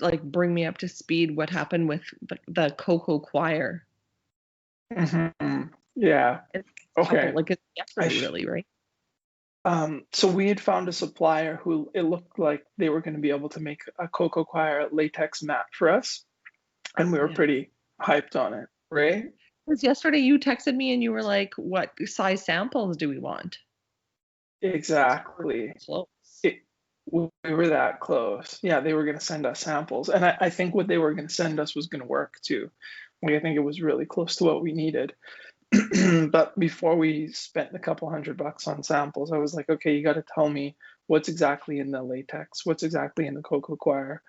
like bring me up to speed what happened with the Coco choir. Yeah. It's Okay. like it's yesterday, really, right? So we had found a supplier who it looked like they were going to be able to make a Coco coir latex mat for us, and we were Yeah. pretty hyped on it, right? Because yesterday you texted me and you were like, "What size samples do we want?" Exactly. Close. It, we were that close. Yeah, they were going to send us samples, and I think what they were going to send us was going to work too. Like, I think it was really close to what we needed. But before we spent a couple $100 on samples, I was like, okay, you got to tell me what's exactly in the latex, what's exactly in the Coco coir.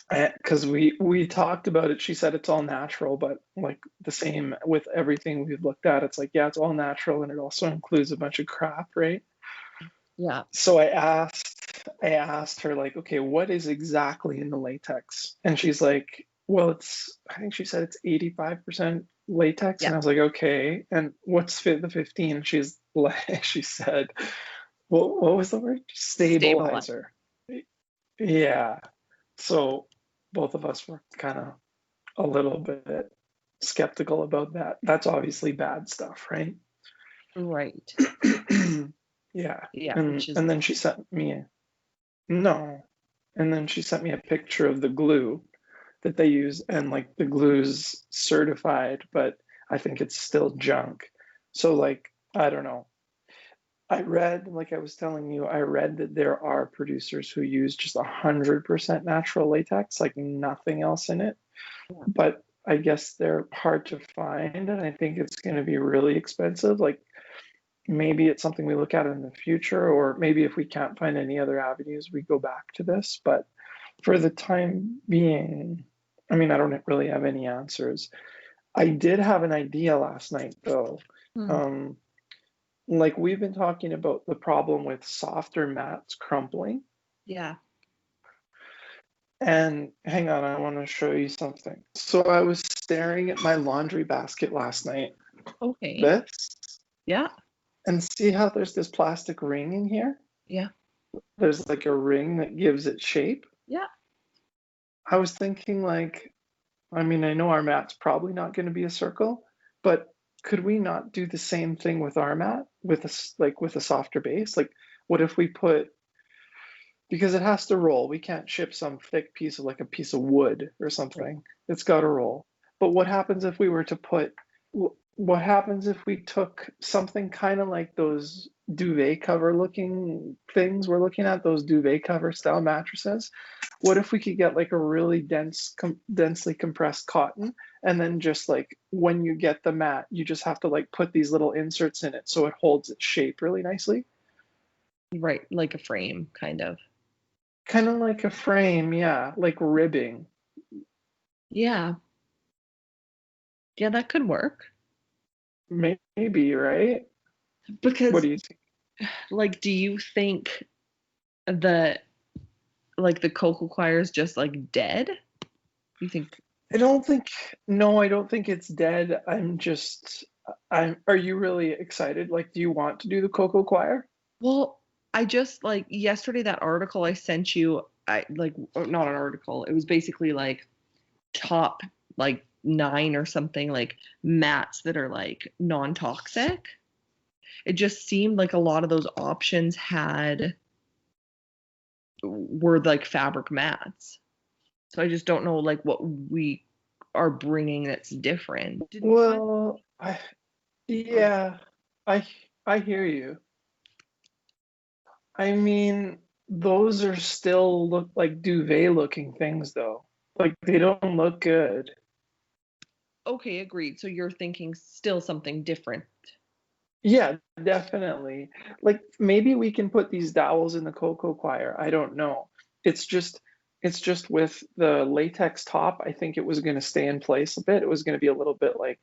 Because we talked about it. She said it's all natural, but like the same with everything we've looked at, it's like, yeah, it's all natural, and it also includes a bunch of crap, right? Yeah. So I asked her like, okay, what is exactly in the latex? And she's like, well, I think she said it's 85% latex. Yeah. And I was like, okay, and what's the 15? She's like, she said, what was the word? Stabilize. Stabilizer. Yeah. So both of us were kind of a little bit skeptical about that. That's obviously bad stuff, right? Right. Yeah. Yeah, And which is and then she sent me no. And then she sent me a picture of the glue that they use, and like the glue's certified, but I think it's still junk. So like, I don't know. I read, like I was telling you, I read that there are producers who use just 100% natural latex, like nothing else in it. yeah. But I guess they're hard to find, and I think it's going to be really expensive. Like maybe it's something we look at in the future, or maybe if we can't find any other avenues, we go back to this. But for the time being, I mean, I don't really have any answers. I did have an idea last night, though. Hmm. Um, like we've been talking about the problem with softer mats crumpling. Yeah. And hang on, I want to show you something. So I was staring at my laundry basket last night, Okay. this, Yeah. and see how there's this plastic ring in here? Yeah. There's like a ring that gives it shape. Yeah. I was thinking like, I mean, I know our mat's probably not going to be a circle, but could we not do the same thing with our mat with like with a softer base? Like, what if we put, because it has to roll. We can't ship some thick piece of like a piece of wood or Right. something. It's got to roll. But what happens if we were to put, what happens if we took something kind of like those duvet cover looking things we're looking at, those duvet cover style mattresses? What if we could get like a really densely compressed cotton, and then just like when you get the mat, you just have to like put these little inserts in it so it holds its shape really nicely? Right. Like a frame, kind of. Kind of like a frame, yeah, like ribbing. Yeah. Yeah, that could work. Maybe, right? What Because, do you think? like, do you think the like the Coco choir is just like dead? You think? I don't think, no, I don't think it's dead. Are you really excited? Like, do you want to do the Coco choir? Well, I just like yesterday that article I sent you. I like not an article. It was basically like top like 9 or something like mats that are like non-toxic. It just seemed like a lot of those options had were like fabric mats. So I just don't know like what we are bringing that's different. Didn't you find? Well, yeah, I, I hear you. I mean, those are still look like duvet looking things though. Like they don't look good. Okay, agreed. So you're thinking still something different. Yeah, definitely. Like maybe we can put these dowels in the cocoa choir. I don't know. It's just it's just with the latex top, I think it was going to stay in place a bit. It was going to be a little bit like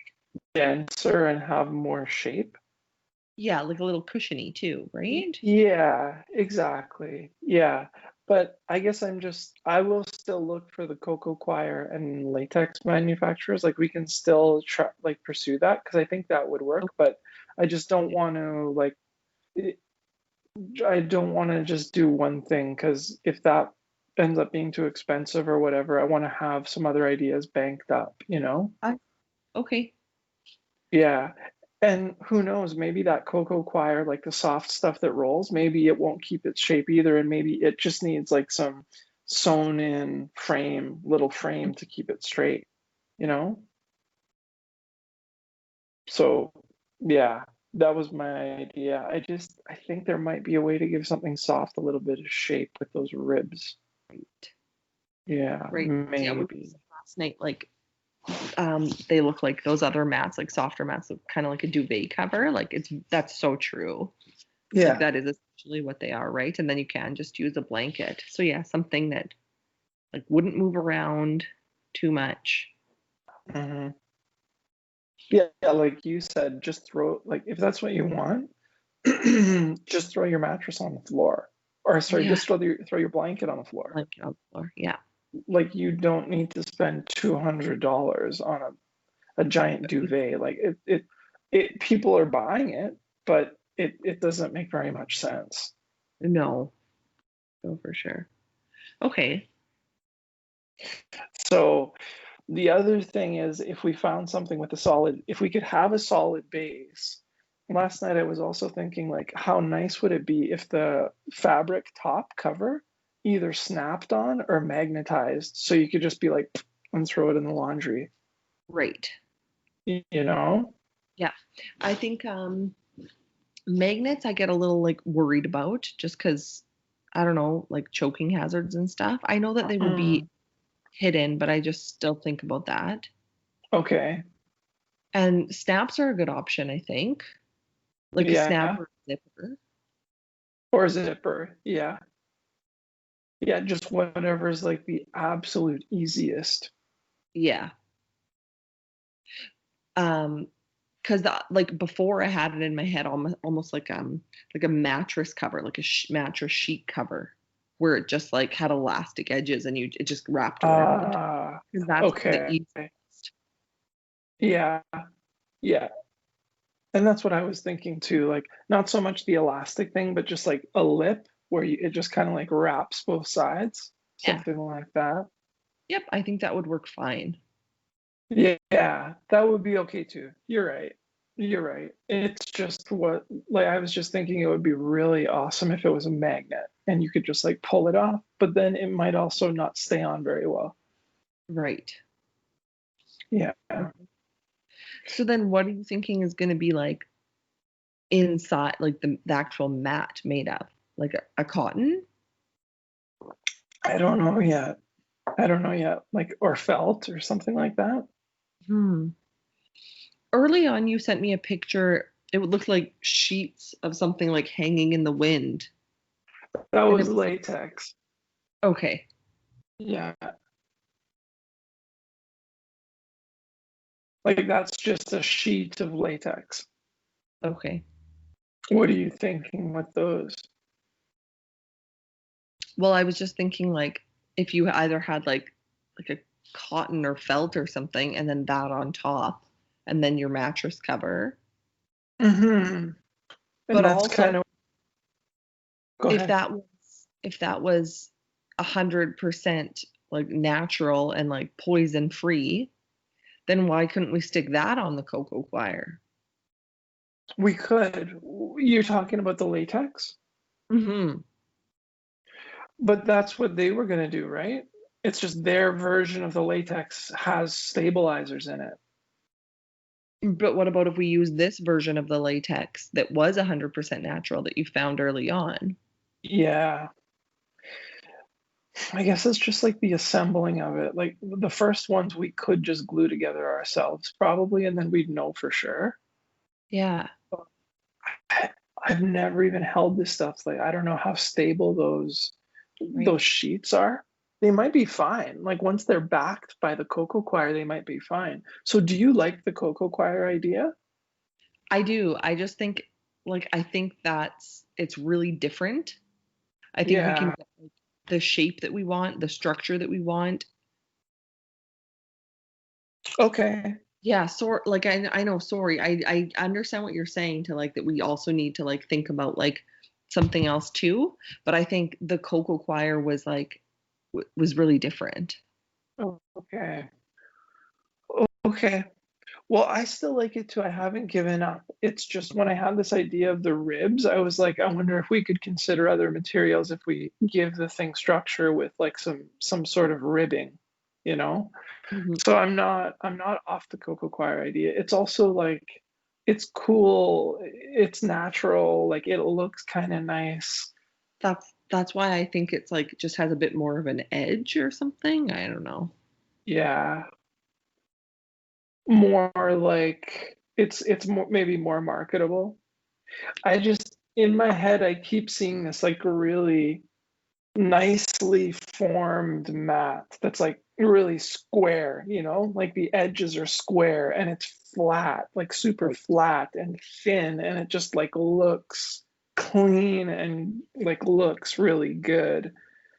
denser and have more shape. Yeah, like a little cushiony too, right? Yeah, exactly. Yeah. But I guess I will still look for the cocoa choir and latex manufacturers. Like we can still try like pursue that because I think that would work, but I just don't Okay. want to I don't want to just do one thing because if that ends up being too expensive or whatever, I want to have some other ideas banked up, you know? I okay. Yeah. And who knows, maybe that Coco coir, like the soft stuff that rolls, maybe it won't keep its shape either, and maybe it just needs like some sewn in frame, little frame to keep it straight, you know? So, yeah, that was my idea. I think there might be a way to give something soft a little bit of shape with those ribs. Right. Yeah, Right. Yeah, we were maybe. saying last night, like they look like those other mats, like softer mats, look kind of like a duvet cover. Like that's so true. Like Yeah. that is essentially what they are, right? And then you can just use a blanket. So yeah, something that like wouldn't move around too much. Hmm. Yeah, like you said, just throw, like, if that's what you want, just throw your mattress on the floor. Or sorry, Yeah, just throw your blanket on the floor. blanket on the floor. Yeah. Like you don't need to spend $200 on a giant duvet. Like it people are buying it, but it doesn't make very much sense. No, no, for sure. Okay. So the other thing is if we found something with a solid, if we could have a solid base. Last night I was also thinking like how nice would it be if the fabric top cover either snapped on or magnetized so you could just be like and throw it in the laundry, Right. you know? Yeah. I think magnets I get a little like worried about just because I don't know, like choking hazards and stuff. I know that they would be Mm, hidden, but I just still think about that. okay. And snaps are a good option, I think. Like a snap Yeah. or a zipper. Or zipper. Yeah. Yeah, just whatever's like the absolute easiest. Yeah. Um, because like before I had it in my head almost like a mattress cover, like a mattress sheet cover, where it just like had elastic edges and it just wrapped around. Because that's the Okay. easiest. Yeah. Yeah. And that's what I was thinking too. Like, not so much the elastic thing, but just like a lip where it just kind of like wraps both sides, Yeah. something like that. Yep. I think that would work fine. Yeah, that would be okay too. You're right. You're right. It's just what, like, I was just thinking it would be really awesome if it was a magnet and you could just like pull it off, but then it might also not stay on very well. Right. Yeah. So then what are you thinking is going to be like inside, like the actual mat made of? Like a cotton? I don't know yet. I don't know yet. Like, or felt or something like that. Hmm. Early on, you sent me a picture. It would look like sheets of something like hanging in the wind. That And it was was latex. okay. Yeah. Like, that's just a sheet of latex. Okay. What are you thinking with those? Well, I was just thinking like if you either had like a cotton or felt or something, and then that on top, and then your mattress cover. Hmm. And But that's also, kind of, go if ahead. that was 100% like natural and like poison free, then why couldn't we stick that on the cocoa choir? We could. You're talking about the latex? Hmm. But that's what they were going to do, right? It's just their version of the latex has stabilizers in it. But what about if we use this version of the latex that was 100% natural that you found early on? Yeah. I guess it's just like the assembling of it. Like the first ones we could just glue together ourselves, probably, and then we'd know for sure. Yeah. I, I've never even held this stuff. Like I don't know how stable Right. those sheets are. They might be fine. Like once they're backed by the Coco Choir, they might be fine. So do you like the Coco Choir idea? I do. I just think I think it's really different. I think we can Yeah. get like, the shape that we want, the structure that we want. Okay. Yeah, so like I know, sorry. I understand what you're saying to like that we also need to like think about like something else too, but I think the Coco choir was like was really different. Oh, okay. Okay. Well, I still like it too. I haven't given up. It's just when I had this idea of the ribs, I was like, I wonder if we could consider other materials if we give the thing structure with like some sort of ribbing, you know? Mhm. So I'm not off the Coco Choir idea. It's also like it's cool, it's natural, like it looks kind of nice. That's why I think it's like just has a bit more of an edge or something. I don't know. Yeah, more like it's more maybe more marketable. I just in my head I keep seeing this like really nicely formed mat that's like really square, like the edges are square and it's flat, like super Right. flat and thin, and it just like looks clean and like looks really good.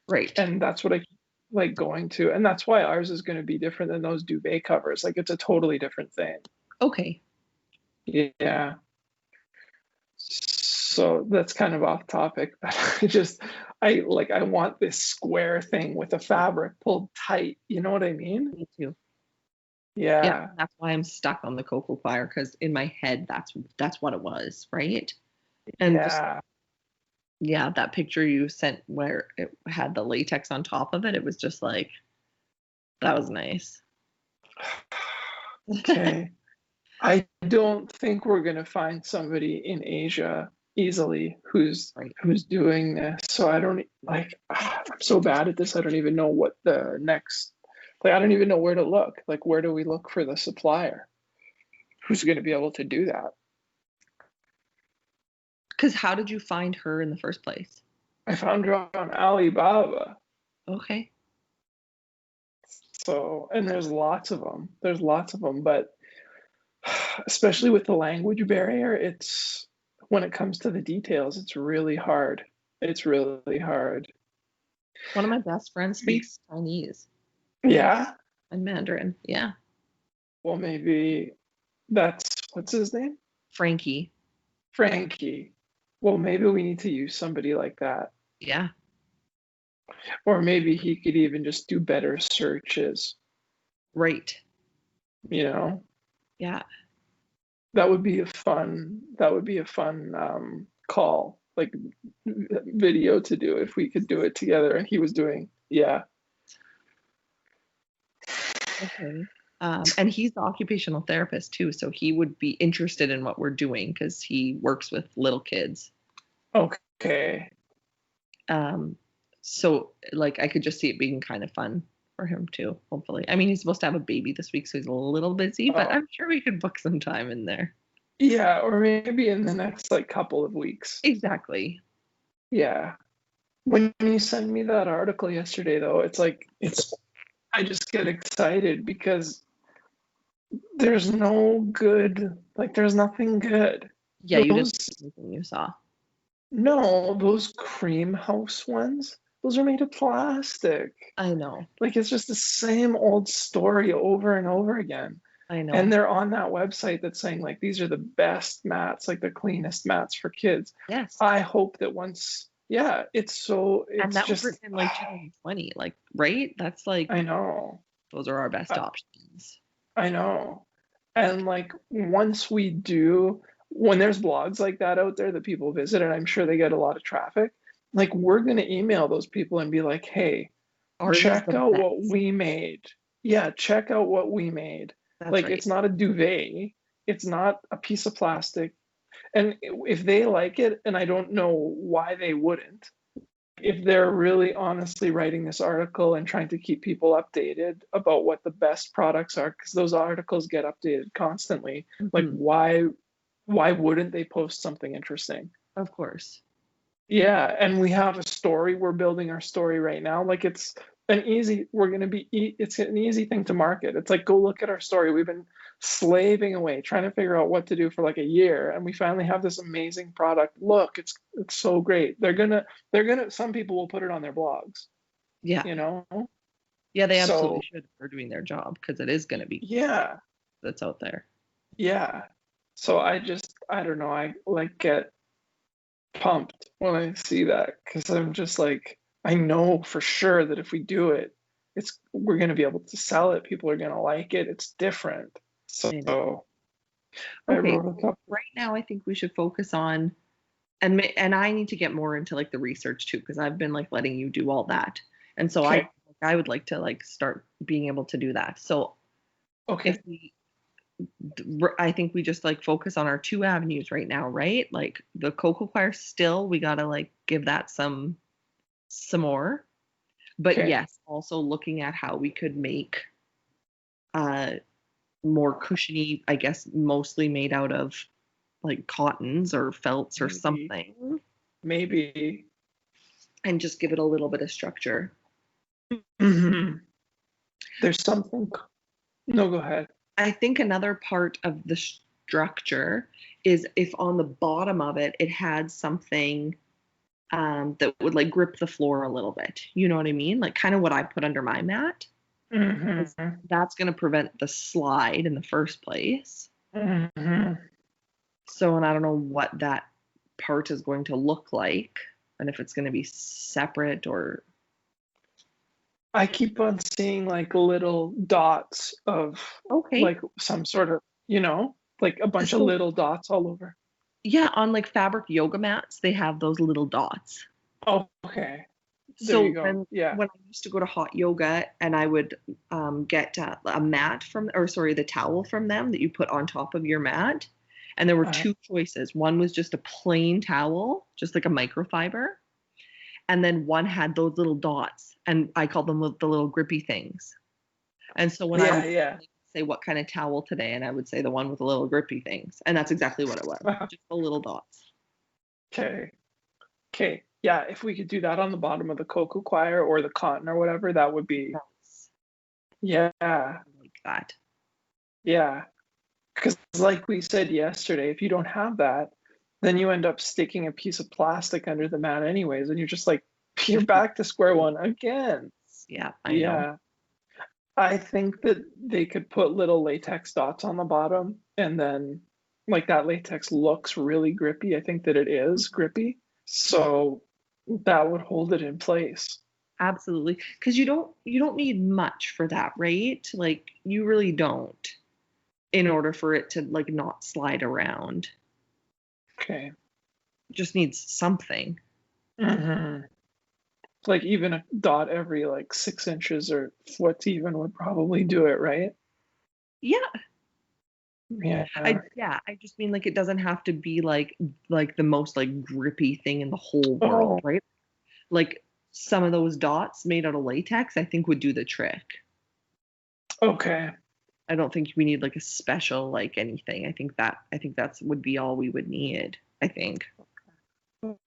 Right. And that's what I like going to. And that's why ours is going to be different than those duvet covers. Like it's a totally different thing. Okay. Yeah. So that's kind of off topic, but I want this square thing with a fabric pulled tight. You know what I mean? Me too. Yeah, Yeah. that's why I'm stuck on the cocoa choir because in my head that's what it was, right? And just Yeah. yeah, that picture you sent where it had the latex on top of it, it was just like that was nice. Okay. I don't think we're gonna find somebody in Asia easily who's Right. who's doing this. So I don't like I'm so bad at this. I don't even know what the next like I don't even know where to look. Like where do we look for the supplier who's gonna be able to do that? Because how did you find her in the first place? I found her on Alibaba. Okay. So, and there's lots of them. There's lots of them, but especially with the language barrier, it's when it comes to the details, it's really hard. It's really hard. One of my best friends Be- speaks Chinese Yeah. and Mandarin. Yeah. Well, maybe that's what's his name? Frankie. Frankie. Well, maybe we need to use somebody like that. Yeah. Or maybe he could even just do better searches, Right. you know? Yeah. That would be a fun call, like video to do if we could do it together and he was doing, yeah. Okay. And he's the occupational therapist too, so he would be interested in what we're doing because he works with little kids. Okay. Um, so like I could just see it being kind of fun for him too, hopefully. I mean, he's supposed to have a baby this week, so he's a little busy, but Oh, I'm sure we could book some time in there. yeah, or maybe in the next like couple of weeks. Exactly. Yeah. When you sent me that article yesterday though, it's like it's I just get excited because there's no good, like there's nothing good. Yeah, you didn't Those like anything you saw. no, those cream house ones, those are made of plastic. I know. Like it's just the same old story over and over again. I And know. they're on that website that's saying like these are the best mats, like the cleanest mats for kids. Yes. I hope that once, yeah, And it's that was just written in like 2020, like, right? That's like I know. those are our best I, options. I know. And like once we do, when there's blogs like that out there that people visit, and I'm sure they get a lot of traffic, like we're gonna email those people and be like, hey, Ours is check the out what best. we made. Yeah, check out what we made. That's Like right. it's not a duvet, it's not a piece of plastic. And if they like it, and I don't know why they wouldn't, if they're really honestly writing this article and trying to keep people updated about what the best products are, because those articles get updated constantly, like Hmm. why wouldn't they post something interesting? Of course. Yeah, and we have a story. We're building our story right now. Like it's an easy thing to market. It's like go look at our story. We've been slaving away trying to figure out what to do for like a year, and we finally have this amazing product. Look, it's so great. They're gonna some people will put it on their blogs, Yeah. you know? Yeah, they absolutely So, should if they're doing their job because it is going to be yeah, that's out there. yeah. So I don't know. I like get pumped when I see that because I'm just like I know for sure that if we do it, we're going to be able to sell it. People are going to like it. It's different. I know. So I Okay, wrote a couple. right now I think we should focus on and I need to get more into like the research too because I've been like letting you do all that. And so Okay. I would like to like start being able to do that. So if Okay. we I think we just like focus on our two avenues right now, right? Like the cocoa choir still we got to like give that some more. But Okay. yes, also looking at how we could make uh more cushiony, I guess mostly made out of like cottons or felts or Maybe. something Maybe. and just give it a little bit of structure. Hmm. There's something. No, go ahead. I think another part of the structure is if on the bottom of it, it had something that would like grip the floor a little bit. You know what I mean? Like kind of what I put under my mat. Because Hmm. that's going to prevent the slide in the first place. Hmm. So, and I don't know what that part is going to look like and if it's going to be separate or. I keep on seeing like little dots of Okay. like some sort of, like a bunch of So, little dots all over. yeah, on like fabric yoga mats, they have those little dots. Oh, okay. There So you go. Yeah. when I used to go to hot yoga and I would get a mat from, or sorry, the towel from them that you put on top of your mat, and there were Uh, two choices. One was just a plain towel, just like a microfiber, and then one had those little dots, and I called them the little grippy things. And so when I yeah, would yeah. say what kind of towel today, and I would say the one with the little grippy things, and that's exactly what it was, just the little dots. Okay. Okay. Yeah, if we could do that on the bottom of the cocoa choir or the cotton or whatever, that would be, That's yeah, like that. yeah. Because like we said yesterday, if you don't have that, then you end up sticking a piece of plastic under the mat anyways, and you're just like, you're back to square one again. Yeah, I know. Yeah. I think that they could put little latex dots on the bottom, and then like that latex looks really grippy. I think that it is grippy. So that would hold it in place. Absolutely. Because you don't need much for that, right? Like you really don't in order for it to like not slide around. Okay. It just needs something. Hmm. Like even a dot every like 6 inches or foot even would probably do it, right? Yeah. Yeah. I just mean like it doesn't have to be like the most like grippy thing in the whole world, Oh, right? Like some of those dots made out of latex, I think would do the trick. okay. I don't think we need like a special like anything. I think that's would be all we would need, I think.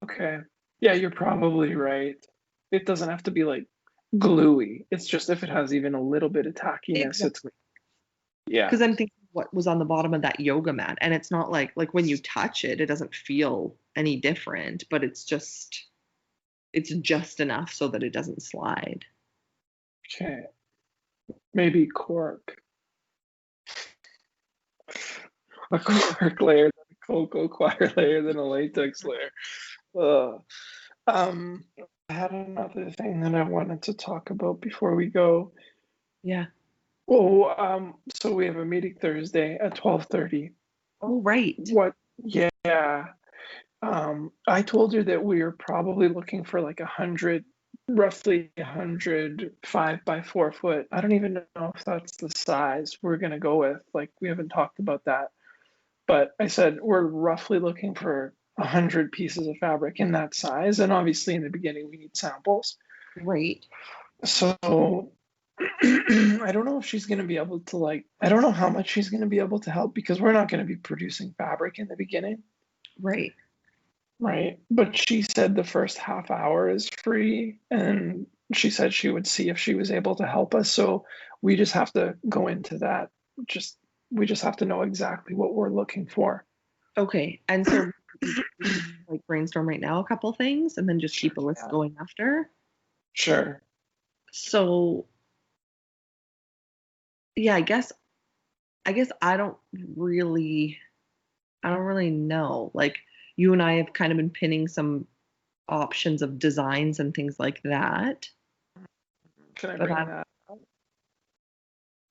Okay. Yeah, you're probably right. It doesn't have to be like gluey. It's just if it has even a little bit of tackiness, it's Exactly. yeah. Because I'm thinking what was on the bottom of that yoga mat, and it's not like when you touch it, it doesn't feel any different, but it's just enough so that it doesn't slide. Okay. Maybe cork. A cork layer, then a cocoa coir layer, then a latex layer. Ugh. Um, I had another thing that I wanted to talk about before we go. Yeah. Oh, so we have a meeting Thursday at 12:30. Oh, right. What? Yeah. I told her that we are probably looking for like 100, roughly 100 5 by 4 foot. I don't even know if that's the size we're gonna go with. Like we haven't talked about that. But I said we're roughly looking for 100 pieces of fabric in that size, and obviously in the beginning we need samples. Right. So I don't know if she's going to be able to like, I don't know how much she's going to be able to help because we're not going to be producing fabric in the beginning, Right. right? But she said the first half hour is free, and she said she would see if she was able to help us. So we just have to go into that. Just we just have to know exactly what we're looking for. Okay. And so we should like brainstorm right now a couple things and then just Sure. keep a list Yeah. going after. Sure. So yeah, I guess I don't really know. Like you and I have kind of been pinning some options of designs and things like that. Can I But bring that?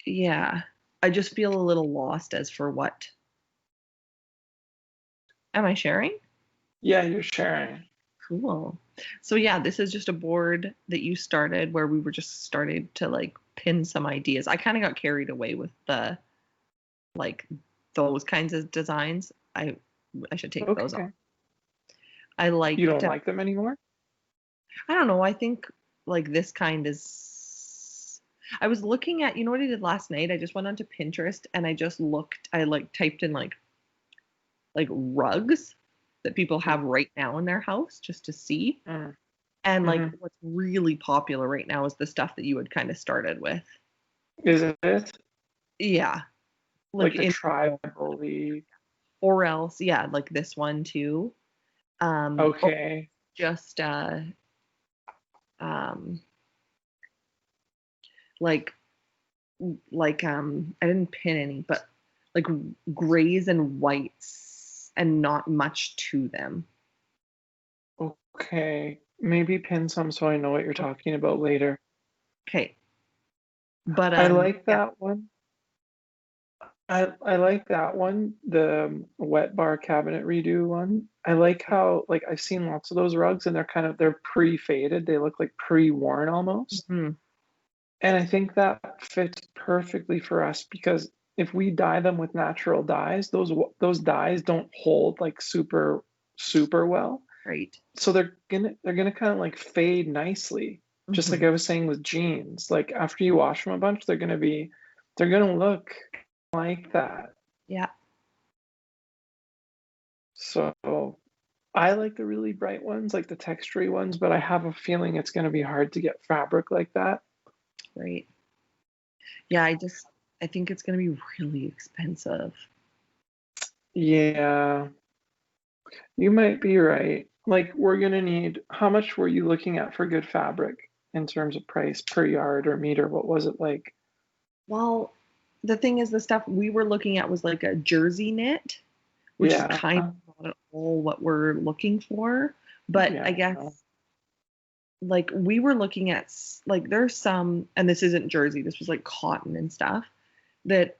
yeah, I just feel a little lost as for what. Am I sharing? Yeah, you're sharing. Cool. So yeah, this is just a board that you started where we were just starting to like pin some ideas. I kind of got carried away with the like those kinds of designs. I should take those off. Okay. I You liked don't like them anymore? I don't know, I think like this kind is I was looking at, you know what I did last night? I just went onto Pinterest and I just looked, I like typed in like rugs that people have right now in their house just to see. Mm. And like Mm-hmm. what's really popular right now is the stuff that you had kind of started with. Is it Yeah. Like like the in tribal league? or else, yeah, like this one too. Or Okay. just um like I didn't pin any, but like grays and whites and not much to them. Okay. Maybe pin some so I know what you're talking about later. Okay. But I like yeah. that one. I like that one, the wet bar cabinet redo one. I like how like I've seen lots of those rugs and they're pre-faded. They look like pre-worn almost. Mhm. And I think that fits perfectly for us because if we dye them with natural dyes, those dyes don't hold like super well. Right. So they're gonna kind of like fade nicely. Just like Hmm. I was saying with jeans, like after you wash them a bunch, they're gonna look like that. Yeah. So I like the really bright ones, like the textury ones, but I have a feeling it's gonna be hard to get fabric like that. Right. Yeah, I think it's gonna be really expensive. Yeah, you might be right. Like we're gonna need, how much were you looking at for good fabric in terms of price per yard or meter? What was it like? Well, the thing is the stuff we were looking at was like a jersey knit, which is Yeah, kind of not at all what we're looking for. But I yeah, guess no. like we were looking at like there's some, and this isn't jersey, this was like cotton and stuff that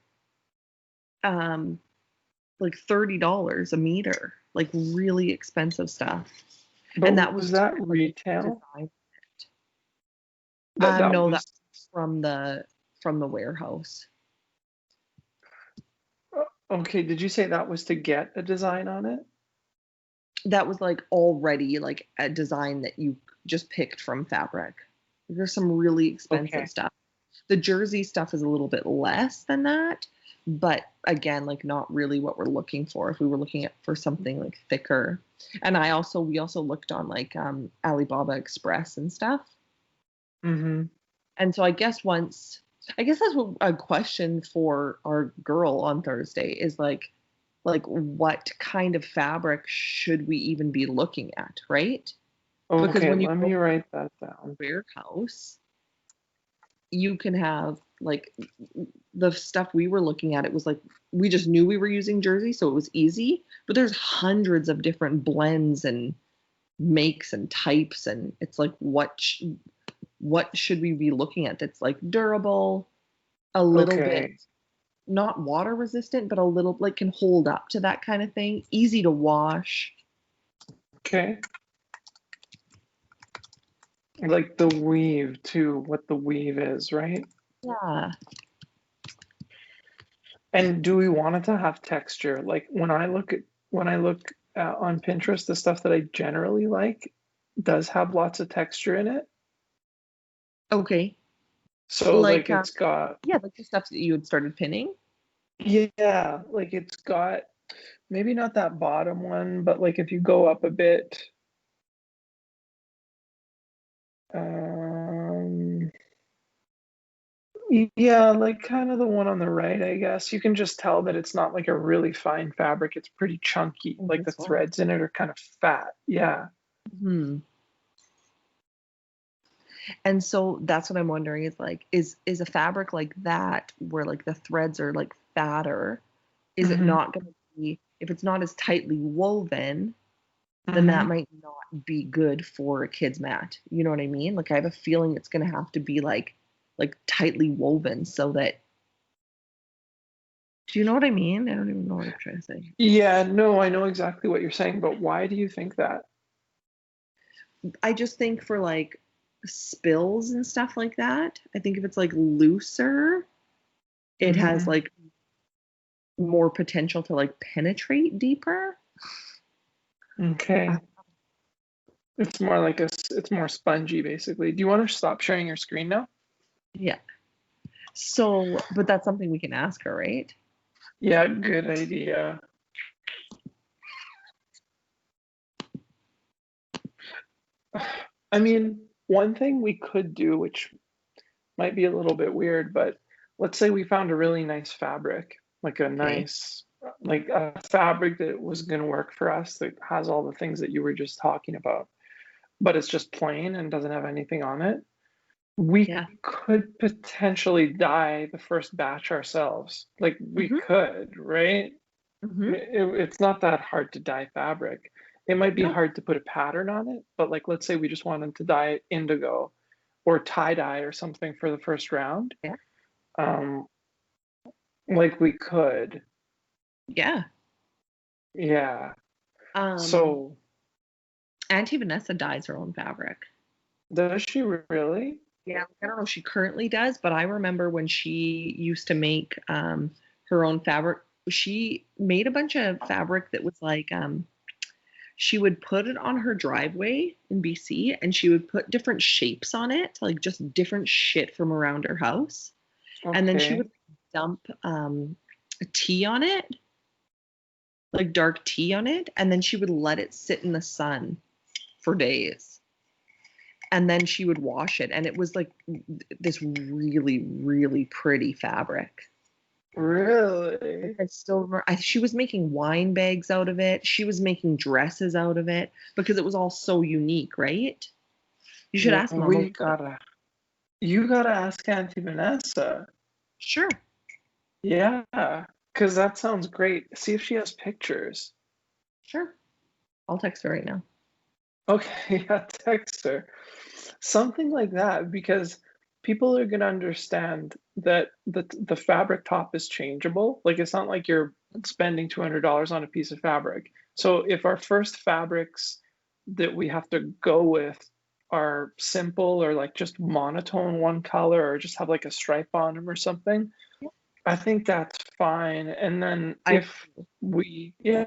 um like $30 a meter, like really expensive stuff. But And that was was to that have like retail? design. That No, that was was from the warehouse. okay. Did you say that was to get a design on it? That was like already like a design that you just picked from fabric. There's some really expensive Okay. stuff. The jersey stuff is a little bit less than that, but again, like not really what we're looking for if we were looking at for something like thicker. And we also looked on like Alibaba Express and stuff. Mm-hmm. And so I guess that's what a question for our girl on Thursday is like what kind of fabric should we even be looking at, right? Because Okay, when you let go me to write that down. a warehouse, you can have like the stuff we were looking at, it was like we just knew we were using jersey, so it was easy. But there's hundreds of different blends and makes and types, and it's like what should we be looking at that's like durable, a little bit Okay. not water resistant, but a little like can hold up to that kind of thing, easy to wash. Okay. Like the weave too, what the weave is, right? Yeah. And do we want it to have texture? Like when I look on Pinterest, the stuff that I generally like does have lots of texture in it. Okay. So Like like it's got, yeah, like the stuff that you had started pinning. yeah, like it's got maybe not that bottom one, but like if you go up a bit, um, yeah, like kind of the one on the right, I guess. You can just tell that it's not like a really fine fabric. It's pretty chunky. Oh, Like the this one. threads in it are kind of fat. Yeah. Hmm. And so that's what I'm wondering is like, is a fabric like that where like the threads are like fatter, is it Hmm. not going to be if it's not as tightly woven, then that Mm-hmm. might not be good for a kid's mat. You know what I mean? Like I have a feeling it's going to have to be like tightly woven so that, do you know what I mean? I don't even know what I'm trying to say. Yeah, no, I know exactly what you're saying, but why do you think that? I just think for like spills and stuff like that, I think if it's like looser, it has Mm-hmm. like more potential to like penetrate deeper. Okay. It's more like it's more spongy, basically. Do you want to stop sharing your screen now? Yeah. So, but that's something we can ask her, right? Yeah, good idea. I mean, one thing we could do, which might be a little bit weird, but let's say we found a really nice fabric, like a Okay. nice, like a fabric that was going to work for us, that has all the things that you were just talking about, but it's just plain and doesn't have anything on it. We Yeah. could potentially dye the first batch ourselves. Like we Mm-hmm. could, right? Mm-hmm. It's not that hard to dye fabric. It might be No. hard to put a pattern on it, but like let's say we just wanted to dye it indigo or tie dye or something for the first round. Yeah. Um, like we could. Yeah. Yeah. Um, So Auntie Vanessa dyes her own fabric. does she really? Yeah, I don't know if she currently does, but I remember when she used to make her own fabric. She made a bunch of fabric that was like she would put it on her driveway in BC and she would put different shapes on it, like just different shit from around her house. And then she Okay. would dump a tea on it, like dark tea on it, and then she would let it sit in the sun for days. And then she would wash it and it was like this really really pretty fabric. Like Really? I still remember she was making wine bags out of it, she was making dresses out of it because it was all so unique, right? You should Well, ask mom about it. you gotta ask Auntie Vanessa. Sure. Yeah, because that sounds great. See if she has pictures. Sure, I'll text her right now. Okay, yeah, text her. Something like that, because people are gonna understand that the fabric top is changeable. Like it's not like you're spending $200 on a piece of fabric. So if our first fabrics that we have to go with are simple or like just monotone one color or just have like a stripe on them or something, I think that's fine. And then I if we, yeah,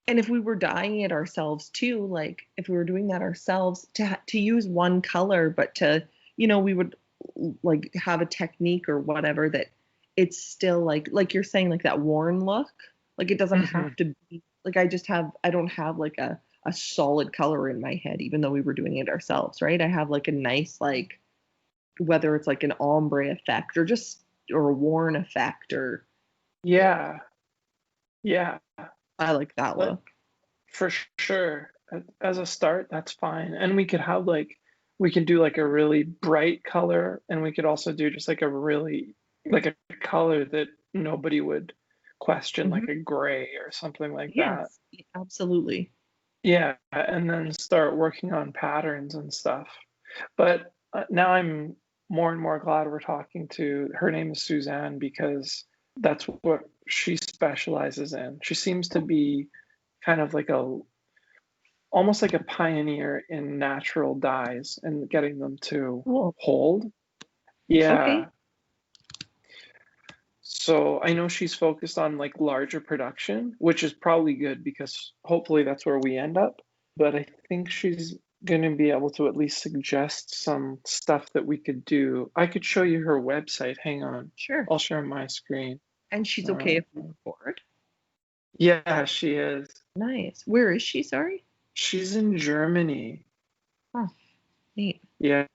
And if we were dyeing it ourselves too, like if we were doing that ourselves, to use one color, but to, we would like have a technique or whatever that it's still like you're saying, like that worn look. Like it doesn't mhm. have to be like I don't have like a solid color in my head, even though we were doing it ourselves, right? I have like a nice like whether it's like an ombre effect or just or a worn effect or Yeah, yeah. I like that Let, look. For sure. As a start, that's fine. And we could have like we could do like a really bright color and we could also do just like a really like a color that nobody would question, Hmm. like a gray or something like that. Yes, absolutely. Yeah, and then start working on patterns and stuff. But now I'm more and more glad we're talking to her name is Suzanne because that's what she specializes in. She seems to be kind of like a almost like a pioneer in natural dyes and getting them to Cool. hold. Yeah. Okay. So I know she's focused on like larger production, which is probably good because hopefully that's where we end up. But I think she's going to be able to at least suggest some stuff that we could do. I could show you her website. Hang on. Sure. I'll share my screen. And she's okay Uh, if we record. yeah, she is. Nice. Where is she? Sorry. She's in Germany. Oh, neat. Yeah.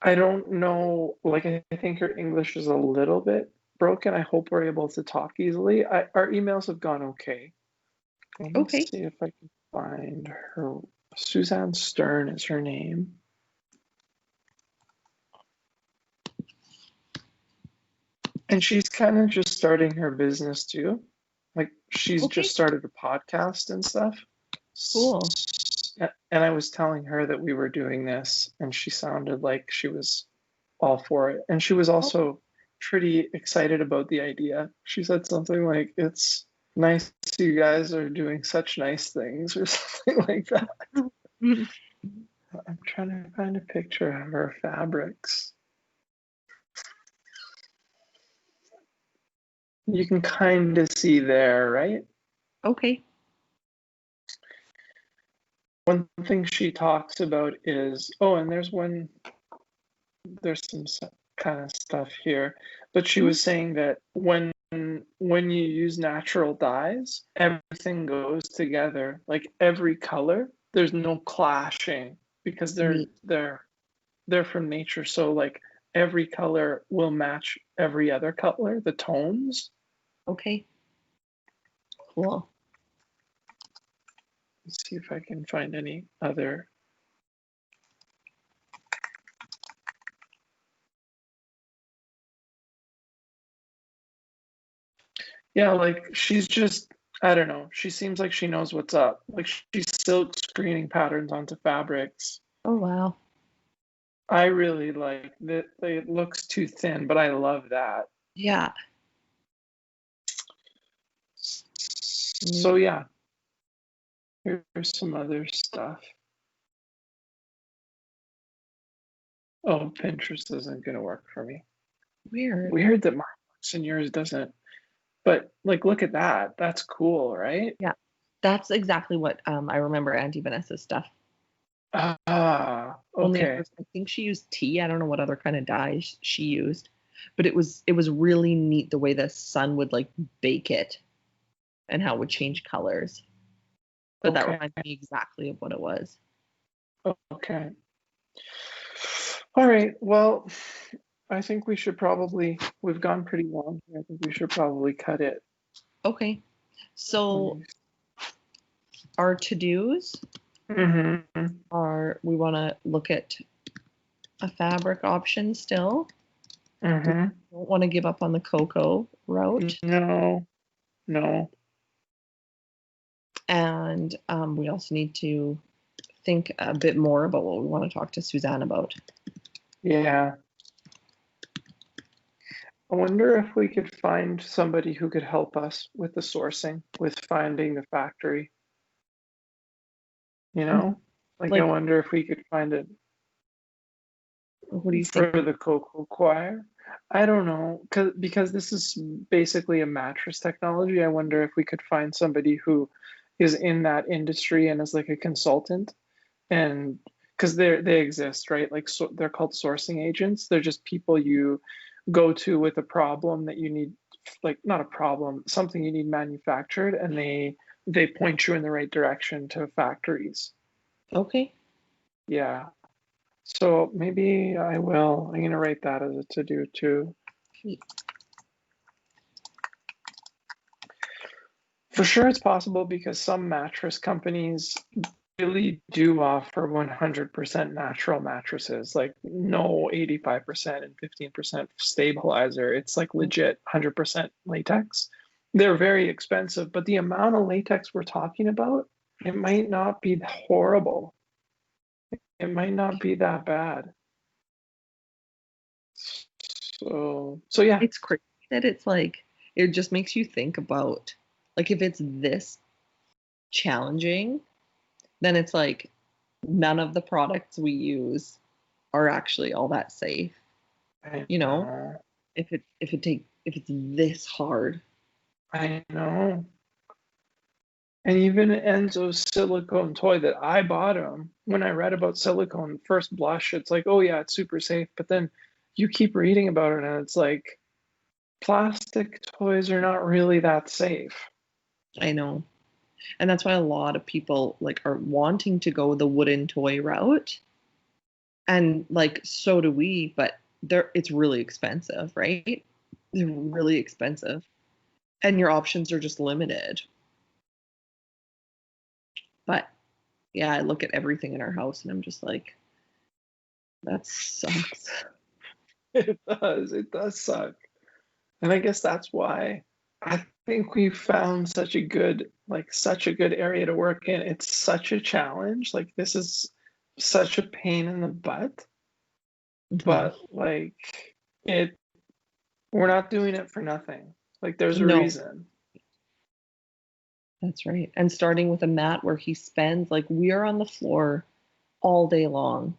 I don't know, like I think her English is a little bit broken. I hope we're able to talk easily. Our emails have gone okay. Let me Okay. see if I can find her. Suzanne Stern is her name. And she's kind of just starting her business too. Like she's Okay, just started a podcast and stuff. cool. And I was telling her that we were doing this, and she sounded like she was all for it. And she was Oh, also pretty excited about the idea. She said something like, "It's nice you guys are doing such nice things," or something like that. I'm trying to find a picture of her fabrics. You can kind of see there, right? okay. One thing she talks about is, oh, and there's some kind of stuff here, but she Mhm. was saying that when you use natural dyes, everything goes together. Like every color, there's no clashing because Neat. they're from nature. So like every color will match every other color, the tones. Okay, cool. Let's see if I can find any other. Yeah, like she's just, I don't know. She seems like she knows what's up. Like she's silk screening patterns onto fabrics. Oh, wow. I really like that. It looks too thin, but I love that. Yeah. So Neat. yeah, here's some other stuff. Oh, Pinterest isn't gonna work for me. Weird. Weird that mine works and yours doesn't. But like, look at that. That's cool, right? Yeah. That's exactly what I remember Auntie Vanessa's stuff. Ah, Only okay. hers, I think she used tea. I don't know what other kind of dye she used, but it was really neat the way the sun would like bake it and how it would change colors. But that Okay. reminds me exactly of what it was. Okay. All right. Well, I think we've gone pretty long here. I think we should probably cut it. Okay. So Mm-hmm. our to-dos are we want to look at a fabric option still. We Mm-hmm. don't want to give up on the Coco route. No, no. And we also need to think a bit more about what we want to talk to Suzanne about. Yeah. I wonder if we could find somebody who could help us with the sourcing, with finding the factory, you know? Like, I Like, wonder if we could find it what do you think? for the Coco coir. I don't know, because this is basically a mattress technology. I wonder if we could find somebody who is in that industry and is like a consultant, and because they exist, right? Like, so they're called sourcing agents. They're just people you go to with a problem that you need, like not a problem, something you need manufactured, and they point you in the right direction to factories. Okay. Yeah. So maybe I will. I'm gonna write that as a to do too. For sure, it's possible because some mattress companies really do offer 100% natural mattresses, like no 85% and 15% stabilizer. It's like legit 100% latex. They're very expensive, but the amount of latex we're talking about, it might not be horrible. It might not be that bad. So yeah, It's crazy that it's like it just makes you think about like if it's this challenging, then it's like none of the products we use are actually all that safe. I You know, know. if it's this hard. I know. And even Enzo's silicone toy that I bought him, when I read about silicone, first blush, it's like, oh yeah, it's super safe. But then you keep reading about it and it's like, plastic toys are not really that safe. I know. And that's why a lot of people like are wanting to go the wooden toy route. And like so do we, but it's really expensive, right? They're really expensive. And your options are just limited. But yeah, I look at everything in our house and I'm just like, that sucks. It does suck. And I guess that's why I think we found such a good area to work in. It's such a challenge. Like this is such a pain in the butt, Mhm. but like it we're not doing it for nothing. Like there's a No, reason. that's right. And starting with a mat where he spends, like, we are on the floor all day long.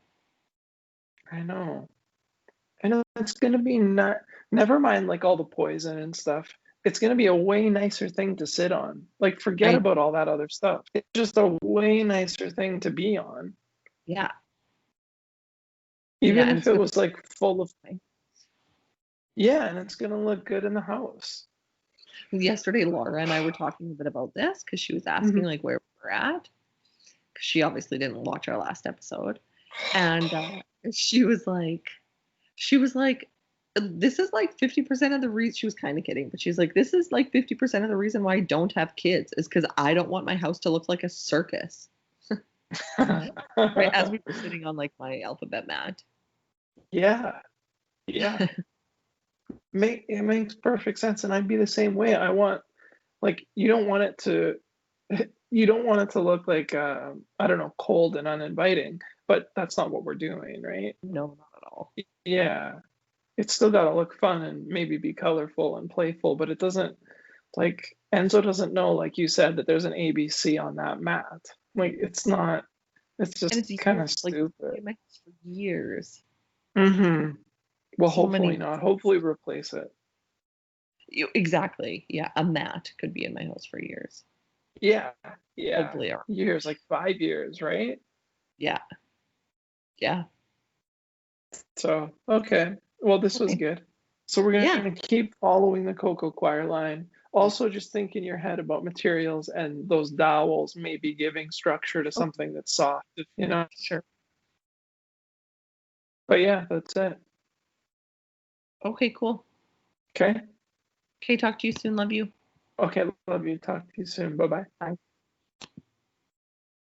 I know. I know it's gonna be not never mind like all the poison and stuff. It's gonna be a way nicer thing to sit on. Like forget I about all that other stuff. It's just a way nicer thing to be on. Yeah, yeah, Even and if it's it gonna was like full of be yeah, and it's gonna look good in the house. yesterday. Laura and I were talking a bit about this because she was asking Mhm. like where we're at because she obviously didn't watch our last episode, and she was like, this is like 50% of the reason. She was kind of kidding, but she's like, this is like 50% of the reason why I don't have kids is because I don't want my house to look like a circus. Right as we were sitting on like my alphabet mat. Yeah, yeah. It makes perfect sense, and I'd be the same way. I want like you don't want it to you don't want it to look like I don't know, cold and uninviting, but that's not what we're doing, right? No, not at all. Yeah. It's still got to look fun and maybe be colorful and playful, but it doesn't like Enzo doesn't know, like you said, that there's an ABC on that mat. Like it's not, it's And just it's kind years, of like stupid. in my house for years. Hmm. Well, So hopefully many not. Hopefully replace it. exactly. Yeah, a mat could be in my house for years. Yeah. Yeah. Hopefully, Years, like 5 years, right? yeah, yeah. So, okay. Well, this was Okay. good. So we're Yeah. going to keep following the Coco choir line. Also, just think in your head about materials and those dowels maybe giving structure to Oh, something that's soft, if you know. sure. But yeah, that's it. Okay, cool. Okay. Okay, talk to you soon. Love you. Okay. Love you. Talk to you soon. Bye bye. Bye.